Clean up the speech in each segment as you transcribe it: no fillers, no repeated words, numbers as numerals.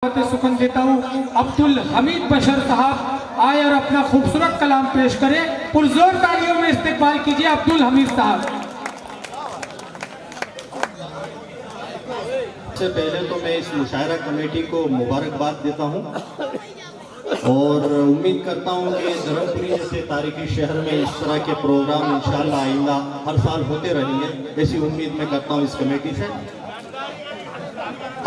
दावत सुखन देता हूँ अब्दुल हमीद बशर साहब आए और अपना खूबसूरत कलाम पेश करें। पुरजोर तालियों में इस्तेकबाल कीजिए अब्दुल हमीद साहब। सबसे पहले तो मैं इस मुशायरा कमेटी को मुबारकबाद देता हूँ और उम्मीद करता हूँ कि धर्मपुरी जैसे तारीखी शहर में इस तरह के प्रोग्राम इंशाअल्लाह आइंदा हर साल होते रहेंगे, ऐसी उम्मीद मैं करता हूँ इस कमेटी से।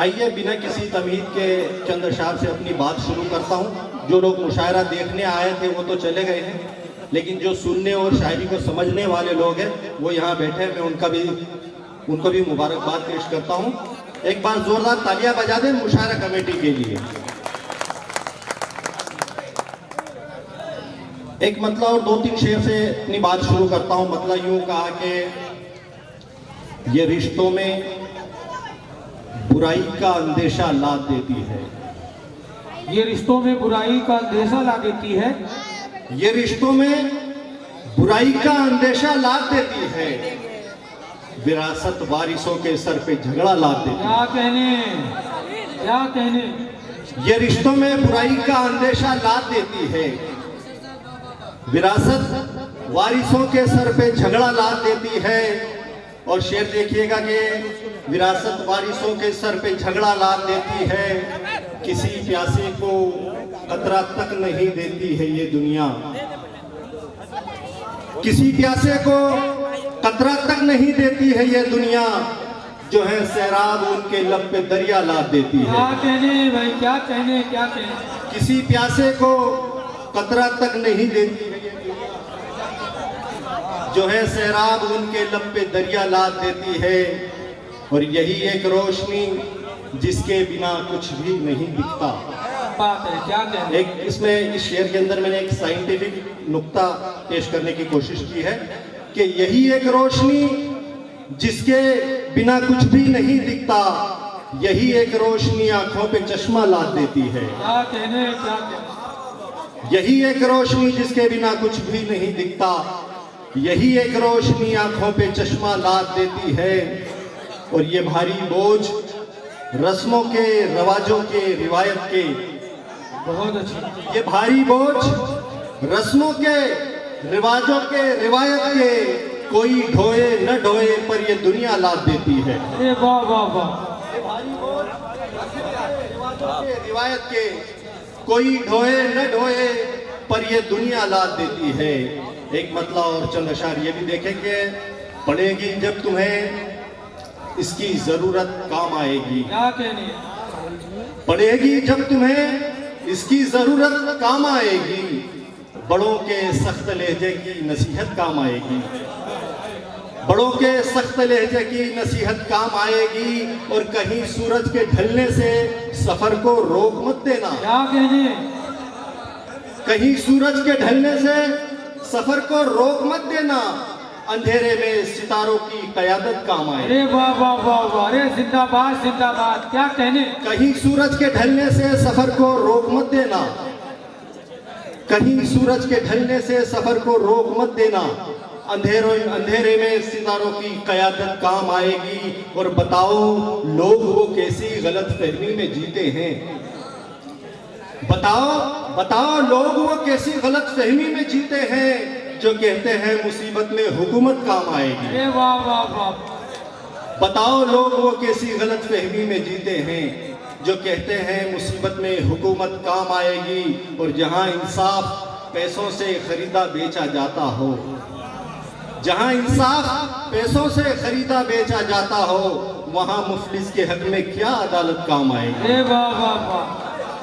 आइए बिना किसी तमहीद के चंद अशार से अपनी बात शुरू करता हूँ। जो लोग मुशायरा देखने आए थे वो तो चले गए हैं, लेकिन जो सुनने और शायरी को समझने वाले लोग हैं वो यहाँ बैठे हैं, मैं उनको भी मुबारकबाद पेश करता हूँ। एक बार जोरदार तालियां बजा दें मुशायरा कमेटी के लिए। एक मतलब और दो तीन शेर से अपनी बात शुरू करता हूं। मतलब यूं कहा कि ये रिश्तों में बुराई का अंदेशा ला देती है, ये रिश्तों में बुराई का अंदेशा ला देती है, ये रिश्तों में बुराई का अंदेशा ला देती है, विरासत वारिसों के सर पे झगड़ा ला देती है। क्या कहने ये रिश्तों में बुराई का अंदेशा ला देती है, विरासत वारिसों के सर पे झगड़ा ला देती है। और शेर देखिएगा कि विरासत वारिसों के सर पे झगड़ा ला देती है, किसी प्यासे को कतरा तक नहीं देती है ये दुनिया, किसी प्यासे को कतरा तक नहीं देती है ये दुनिया, जो है सैराब उनके लब पे दरिया ला देती है। क्या कहने भाई, क्या कहने। किसी प्यासे को कतरा तक नहीं देती है, जो है सैराब उनके लब पे दरिया ला देती है। और यही एक रोशनी जिसके बिना कुछ भी नहीं दिखता। बात है, क्या कहने। एक इसमें इस शेर के अंदर मैंने एक साइंटिफिक नुक्ता पेश करने की कोशिश की है कि यही एक रोशनी जिसके बिना कुछ भी नहीं दिखता, यही एक रोशनी आंखों पे चश्मा ला देती है। क्या कहने। यही एक रोशनी जिसके बिना कुछ भी नहीं दिखता, यही एक रोशनी आंखों पे चश्मा ला देती है। और ये भारी बोझ रस्मों के, रवाजों के, रिवायत के, बहुत अच्छी, ये भारी बोझ रस्मों के, रिवाजों के, रिवायत के, कोई ढोए न ढोए पर ये दुनिया ला देती है। अरे वाह वाह वाह। ये भारी बोझ रिवाजों के, रिवायत के, कोई ढोए न ढोए पर ये दुनिया ला देती है। एक मतलब और चंद अशार ये भी देखेंगे, पड़ेगी जब तुम्हें इसकी जरूरत काम आएगी। क्या कहने। पड़ेगी जब तुम्हें इसकी जरूरत काम आएगी, बड़ों के सख्त लहजे की नसीहत काम आएगी, बड़ों के सख्त लहजे की नसीहत काम आएगी। और कहीं सूरज के ढलने से सफर को रोक मत देना। क्या कहने। कहीं सूरज के ढलने से सफर को रोक मत देना, अंधेरे में सितारों की कयादत काम आए। अरे वाह वाह वाह वाह। अरे जिंदाबाद जिंदाबाद। क्या कहने। कहीं सूरज के ढलने से सफर को रोक मत देना, कहीं सूरज के ढलने से सफर को रोक मत देना, अंधेरे में सितारों की कयादत काम आएगी। और बताओ लोग वो कैसी गलत फहमी में जीते हैं, बताओ लोग वो कैसी गलत फहमी में जीते हैं, जो कहते हैं मुसीबत में हुकूमत काम आएगी। अरे वाह वाह वाह। बताओ लोग वो कैसी गलत फहमी में जीते हैं, जो कहते हैं मुसीबत में हुकूमत काम आएगी। और जहां इंसाफ पैसों से खरीदा बेचा जाता हो, जहां इंसाफ पैसों से खरीदा बेचा जाता हो, वहां मुफलिस के हक में क्या अदालत काम आएगी। अरे वाह वाह वाह।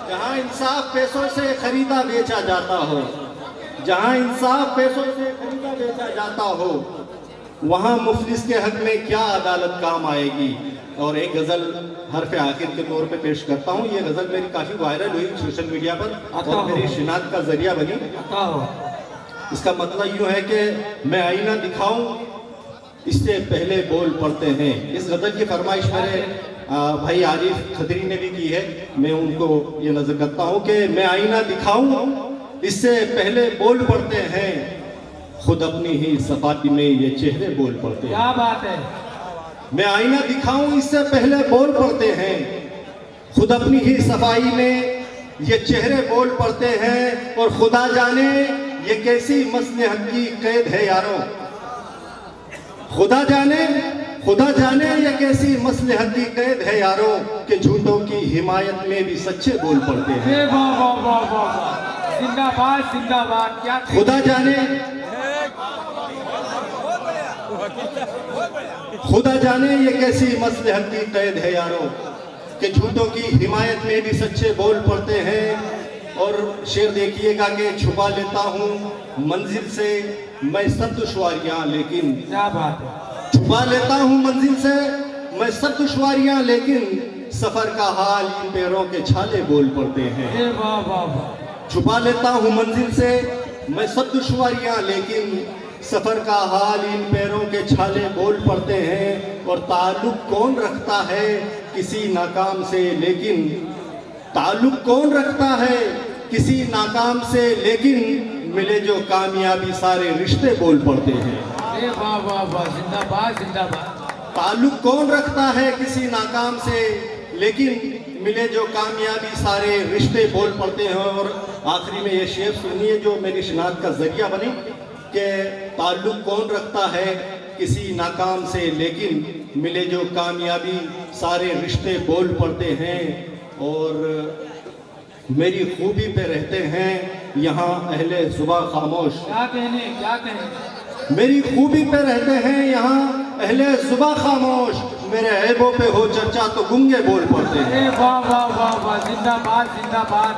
जहां इंसाफ पैसों से खरीदा बेचा जाता हो, जहां इंसाफ पैसों से खरीदा बेचा जाता हो, वहां मुफलिस के हक में क्या अदालत काम आएगी। और एक गजल हरफ आखिर के तौर पे पेश करता हूँ। ये गजल मेरी काफी वायरल हुई सोशल मीडिया पर और मेरी शिनाख्त का जरिया बनी। इसका मतलब यूँ है कि मैं आईना दिखाऊं इससे पहले बोल पड़ते हैं। इस गजल की फरमाइश मेरे भाई आरिफ खदरी ने भी की है। मैं उनको ये नजर करता हूँ कि मैं आईना दिखाऊं इससे पहले बोल पड़ते हैं, खुद अपनी ही सफाई में ये चेहरे बोल पड़ते हैं। क्या बात है। मैं आईना दिखाऊं इससे पहले बोल पड़ते हैं, खुद अपनी ही सफाई में ये चेहरे बोल पड़ते हैं, और खुदा जाने ये कैसी मसलहत की कैद है यारों। खुदा जाने ये कैसी मसलहत की कैद है यारों, कि झूठों की हिमायत में भी सच्चे बोल पड़ते हैं। वाह वाह वाह वाह वाह, जिंदाबाद जिंदाबाद। क्या खुदा जाने ये कैसी मसलहत की कैद है यारों, कि झूठों की हिमायत में भी सच्चे बोल पड़ते हैं। और शेर देखिएगा कि छुपा लेता हूँ मंजिल से मैं सब दुश्वारियाँ, लेकिन क्या बात है। छुपा लेता हूँ मंजिल से मैं सब दुश्वारियाँ, लेकिन सफर का हाल इन पैरों के छाले बोल पड़ते हैं। वाह वाह वाह। छुपा लेता हूँ मंजिल से मैं सब दुश्वारियाँ, लेकिन सफर का हाल इन पैरों के छाले बोल पड़ते हैं। और ताल्लुक कौन रखता है किसी नाकाम से, लेकिन ताल्लुक कौन रखता है किसी नाकाम से, लेकिन मिले जो कामयाबी सारे रिश्ते बोल पड़ते हैं। वाह वाह वाह, जिंदाबाद जिंदाबाद। ताल्लुक कौन रखता है किसी नाकाम से, लेकिन मिले जो कामयाबी सारे रिश्ते बोल पड़ते हैं। और आखिरी में ये शेर सुनिए जो मेरी शिनाख्त का जरिया बने, कि ताल्लुक कौन रखता है किसी नाकाम से, लेकिन मिले जो कामयाबी सारे रिश्ते बोल पड़ते हैं। और मेरी खूबी पे रहते हैं यहाँ अहले जुबां खामोश। क्या कहने। मेरी खूबी पे रहते हैं यहाँ अहले जुबां खामोश, मेरे ऐबों पे हो चर्चा तो गूंगे बोल पड़ते हैं। वाह वाह वाह वाह, जिंदाबाद जिंदाबाद।